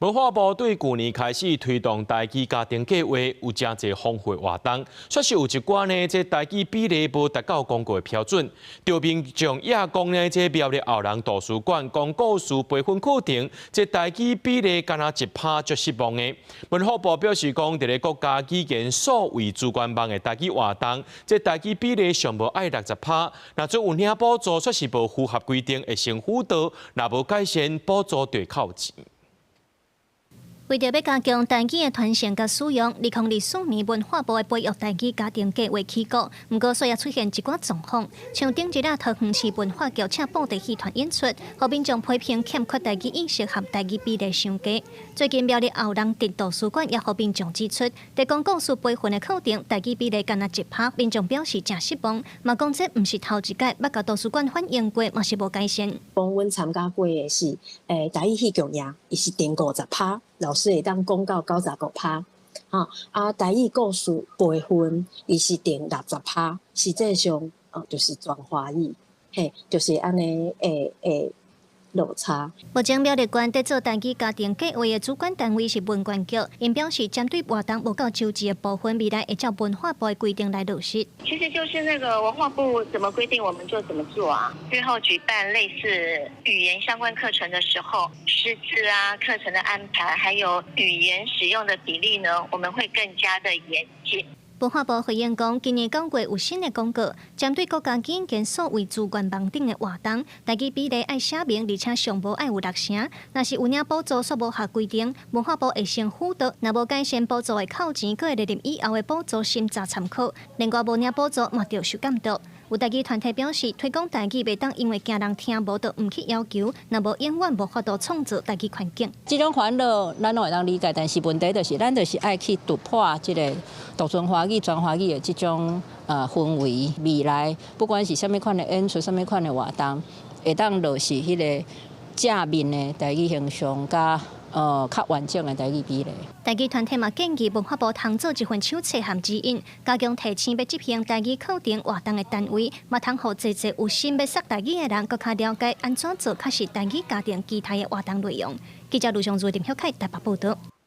文化部对去年开始推动台语家庭计划有真侪丰富活动，确实有一寡呢，这台语比例无达到公告的标准。赵明将亚公呢，这苗栗后人图书馆讲故事培训课程，这台语比例敢若1%就失望的。文化部表示讲，伫咧国家语言所谓主管网的台语活动，这台语比例尚无爱60%，若做有领补助，确实无符合规定，会成辅导，若无改善补助就靠钱。为着要加强台语的传承甲使用，2024年文化部的培育台语家庭计划起稿，不过虽然出现一寡状况，像顶一日桃园市文化局请布袋戏团演出，后民众批评欠缺台语意识和台语比例上低。最近苗栗后人伫图书馆也互民众指出，在讲故事培训的课程，台语比例敢若1%，民众表示真失望，嘛讲这毋是头一届，捌甲图书馆反映过，嘛是无改善。讲阮参加过的是，台语戏剧营，伊是定50%。老师会当讲到95%，台语故事培训伊是定60%，实际上就是全华语，就是安尼落差。目前苗栗县在做台语家庭计划的主管单位是文管局，因表示针对活动无够周知的部分，未来会照文化部的规定来落实。其实就是那个文化部怎么规定，我们就怎么做啊。日后举办类似语言相关课程的时候，师资啊、课程的安排，还有语言使用的比例呢，我们会更加的严谨。文化部回应讲，今年9月有新的公告，针对国家语言所谓主管网顶的活动，台语比例爱写明，而且上无爱有60%。若是有领补助所无合规定，文化部会先辅导，若无改善补助的扣钱，佫会列入以后的补助审查参考。另外，无领补助嘛，着受监督。有台语团体表示，推广台语袂当因为惊人听无，就唔去要求，若无永远无法度创造台语环境。这种烦恼咱拢会当理解，但是问题就是咱就是爱去突破这个独尊华语、全华语的这种氛围。未来不管是什么款的演出、什么款的活动，会当落实迄个正面的台语形象，甲较完整的台语比例。台语团体嘛建议文化部通做一份手册和指引，加强提醒要执行台语课程活动的单位，嘛通互侪侪有心要学台语的人，更加了解安怎做，较是台语家庭其他的活动内容。记者卢尚如、林晓凯台北报道。